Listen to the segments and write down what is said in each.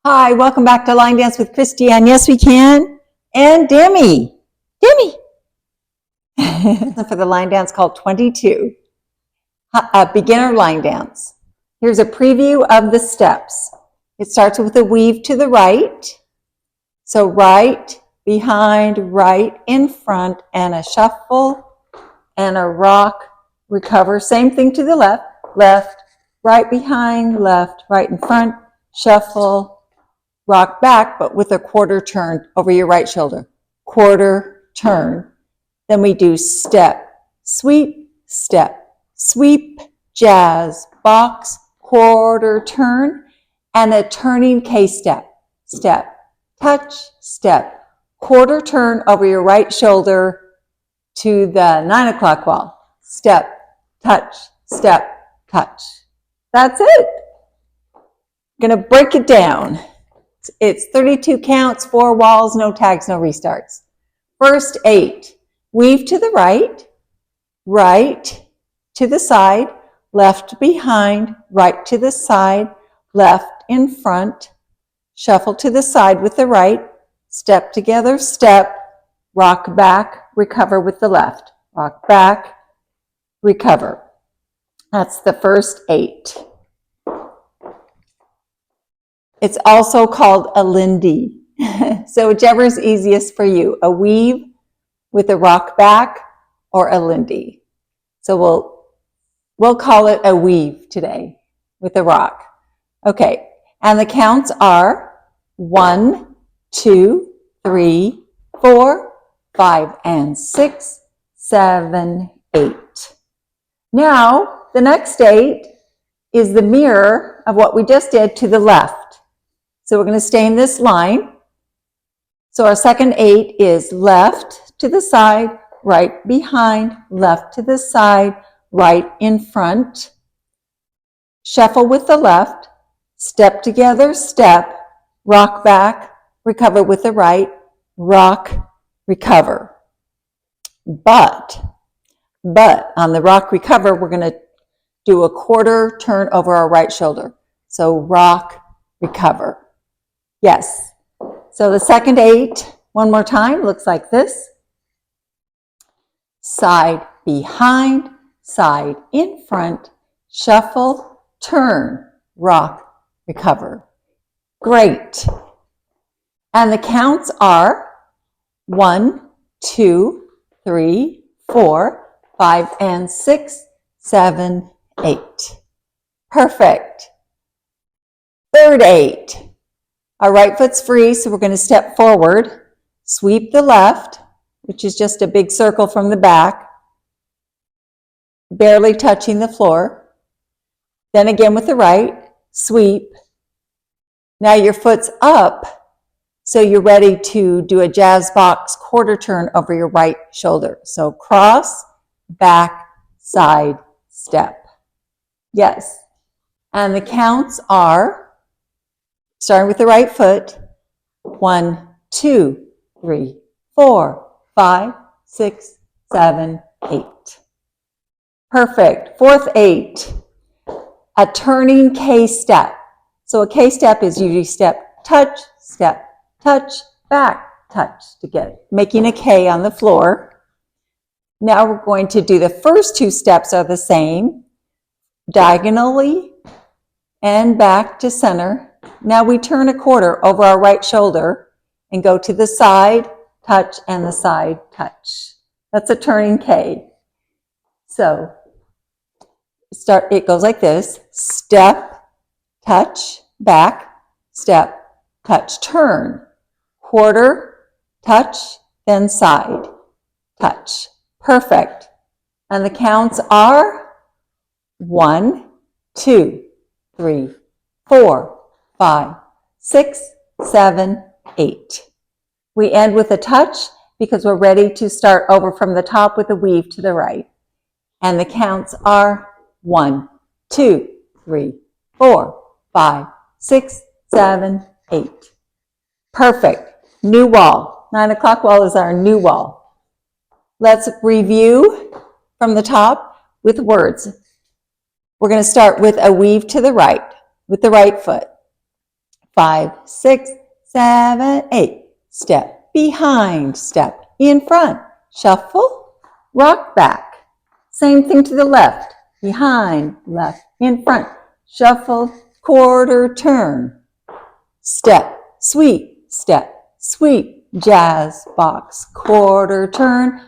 Hi, welcome back to Line Dance with Christy and Yes We Can and Demi. For the line dance called 22, a beginner line dance. Here's a preview of the steps. It starts with a weave to the right. So right, behind, right, in front, and a shuffle and a rock, recover. Same thing to the left, left, right behind, left, right in front, shuffle, rock back, but with a quarter turn over your right shoulder. Quarter turn. Then we do step, sweep, jazz, box, quarter turn, and a turning K-step. Step, touch, step, quarter turn over your right shoulder to the 9 o'clock wall. Step, touch, step, touch. That's it. I'm going to break it down. It's 32 counts, 4 walls, no tags, no restarts. First 8, weave to the right, right to the side, left behind, right to the side, left in front, shuffle to the side with the right, step together, step, rock back, recover with the left. Rock back, recover. That's the first 8. It's also called a Lindy. So whichever is easiest for you, a weave with a rock back or a Lindy. So we'll call it a weave today with a rock. Okay, and the counts are 1, 2, 3, 4, 5, and 6, 7, 8. Now, the next 8 is the mirror of what we just did to the left. So we're going to stay in this line. So our second 8 is left to the side, right behind, left to the side, right in front. Shuffle with the left, step together, step, rock back, recover with the right, rock, recover. But on the rock recover, we're going to do a quarter turn over our right shoulder. So rock, recover. Yes. So the second 8, one more time, looks like this. Side behind, side in front, shuffle, turn, rock, recover. Great. And the counts are 1, 2, 3, 4, 5, and 6, 7, 8. Perfect. Third 8. Our right foot's free, so we're going to step forward, sweep the left, which is just a big circle from the back, barely touching the floor. Then again with the right, sweep. Now your foot's up, so you're ready to do a jazz box quarter turn over your right shoulder. So cross, back, side, step. Yes. And the counts are, starting with the right foot, 1, 2, 3, 4, 5, 6, 7, 8. Perfect. Fourth 8, a turning K-step. So a K-step is usually step, touch, back, touch to get it, making a K on the floor. Now we're going to do the first 2 steps are the same, diagonally and back to center. Now we turn a quarter over our right shoulder and go to the side, touch, and the side, touch. That's a turning K. So it goes like this. Step, touch, back, step, touch, turn. Quarter, touch, then side, touch. Perfect. And the counts are 1, 2, 3, 4, 5, 6, 7, 8. We end with a touch because we're ready to start over from the top with a weave to the right. And the counts are 1, 2, 3, 4, 5, 6, 7, 8. Perfect. New wall. 9 o'clock wall is our new wall. Let's review from the top with words. We're going to start with a weave to the right with the right foot. 5, 6, 7, 8. Step behind, step in front. Shuffle, rock back. Same thing to the left. Behind, left, in front. Shuffle, quarter turn. Step, sweep, jazz box, quarter turn,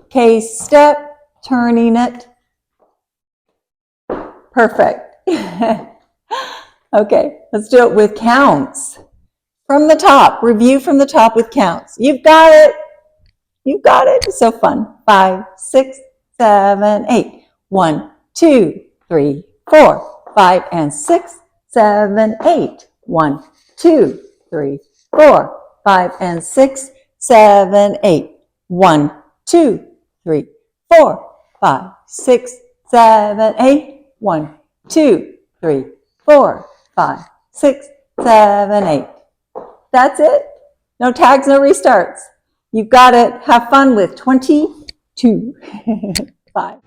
case step, turning it. Perfect. Okay, let's do it with counts. From the top, review from the top with counts. You've got it. You've got it. It's so fun. 5, 6, 7, 8. 1, 2, 3, 4, 5, and 6, 7, 8. 1, 2, 3, 4, 5, and 6, 7, 8. 1, 2, 3, 4, 5, 6, 7, 8. 1, 2, 3, 4, 5, 6, 7, 8. That's it. No tags, no restarts. You've got it. Have fun with 22. Bye.